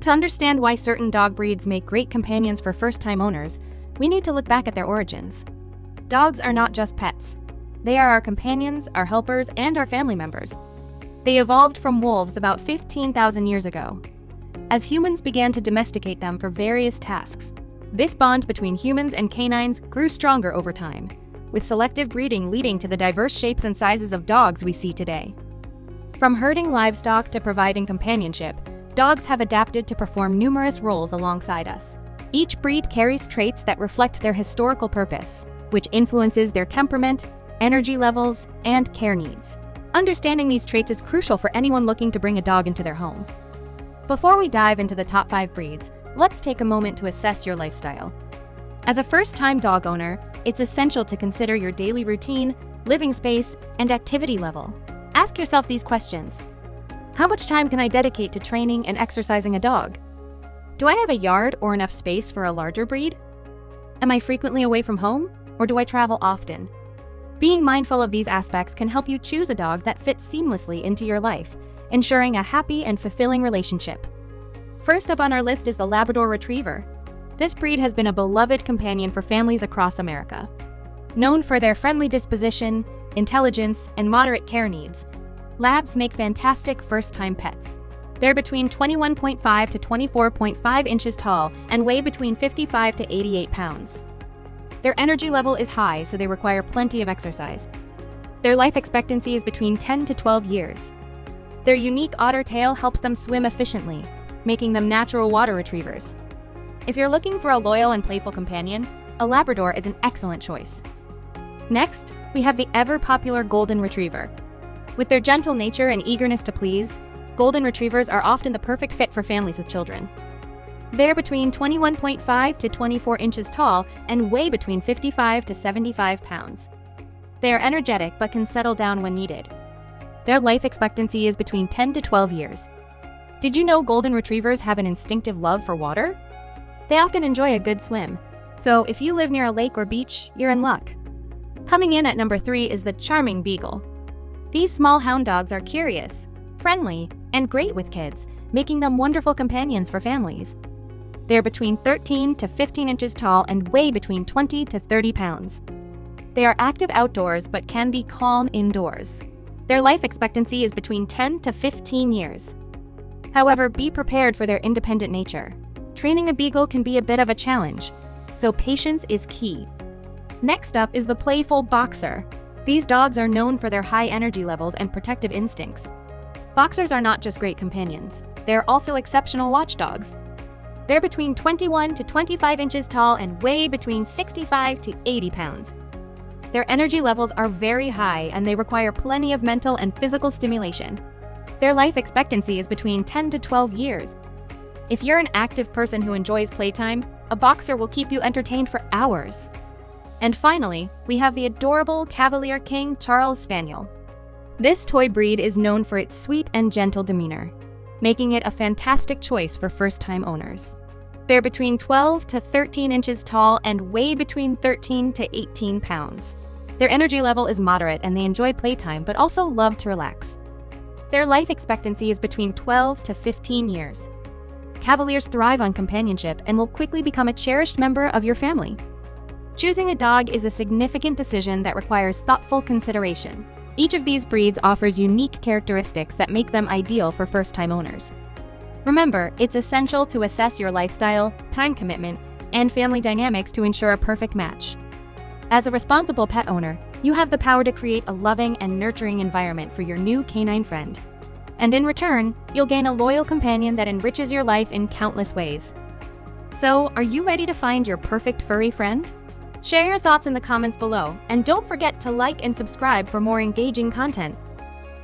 To understand why certain dog breeds make great companions for first-time owners, we need to look back at their origins. Dogs are not just pets. They are our companions, our helpers, and our family members. They evolved from wolves about 15,000 years ago. As humans began to domesticate them for various tasks, this bond between humans and canines grew stronger over time, with selective breeding leading to the diverse shapes and sizes of dogs we see today. From herding livestock to providing companionship, dogs have adapted to perform numerous roles alongside us. Each breed carries traits that reflect their historical purpose, which influences their temperament, energy levels, and care needs. Understanding these traits is crucial for anyone looking to bring a dog into their home. Before we dive into the top 5 breeds, let's take a moment to assess your lifestyle. As a first-time dog owner, it's essential to consider your daily routine, living space, and activity level. Ask yourself these questions. How much time can I dedicate to training and exercising a dog? Do I have a yard or enough space for a larger breed? Am I frequently away from home, or do I travel often? Being mindful of these aspects can help you choose a dog that fits seamlessly into your life, ensuring a happy and fulfilling relationship. First up on our list is the Labrador Retriever. This breed has been a beloved companion for families across America. Known for their friendly disposition, intelligence, and moderate care needs, Labs make fantastic first-time pets. They're between 21.5 to 24.5 inches tall and weigh between 55 to 88 pounds. Their energy level is high, so they require plenty of exercise. Their life expectancy is between 10 to 12 years. Their unique otter tail helps them swim efficiently, making them natural water retrievers. If you're looking for a loyal and playful companion, a Labrador is an excellent choice. Next, we have the ever-popular Golden Retriever. With their gentle nature and eagerness to please, Golden Retrievers are often the perfect fit for families with children. They're between 21.5 to 24 inches tall and weigh between 55 to 75 pounds. They are energetic but can settle down when needed. Their life expectancy is between 10 to 12 years. Did you know Golden Retrievers have an instinctive love for water? They often enjoy a good swim, so if you live near a lake or beach, you're in luck. Coming in at number 3 is the charming Beagle. These small hound dogs are curious, friendly, and great with kids, making them wonderful companions for families. They're between 13 to 15 inches tall and weigh between 20 to 30 pounds. They are active outdoors but can be calm indoors. Their life expectancy is between 10 to 15 years. However, be prepared for their independent nature. Training a Beagle can be a bit of a challenge, so patience is key. Next up is the playful Boxer. These dogs are known for their high energy levels and protective instincts. Boxers are not just great companions, they're also exceptional watchdogs. They're between 21 to 25 inches tall and weigh between 65 to 80 pounds. Their energy levels are very high and they require plenty of mental and physical stimulation. Their life expectancy is between 10 to 12 years. If you're an active person who enjoys playtime, a Boxer will keep you entertained for hours. And finally, we have the adorable Cavalier King Charles Spaniel. This toy breed is known for its sweet and gentle demeanor, making it a fantastic choice for first-time owners. They're between 12 to 13 inches tall and weigh between 13 to 18 pounds. Their energy level is moderate and they enjoy playtime but also love to relax. Their life expectancy is between 12 to 15 years. Cavaliers thrive on companionship and will quickly become a cherished member of your family. Choosing a dog is a significant decision that requires thoughtful consideration. Each of these breeds offers unique characteristics that make them ideal for first-time owners. Remember, it's essential to assess your lifestyle, time commitment, and family dynamics to ensure a perfect match. As a responsible pet owner, you have the power to create a loving and nurturing environment for your new canine friend. And in return, you'll gain a loyal companion that enriches your life in countless ways. So, are you ready to find your perfect furry friend? Share your thoughts in the comments below, and don't forget to like and subscribe for more engaging content.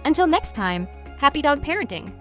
Until next time, happy dog parenting!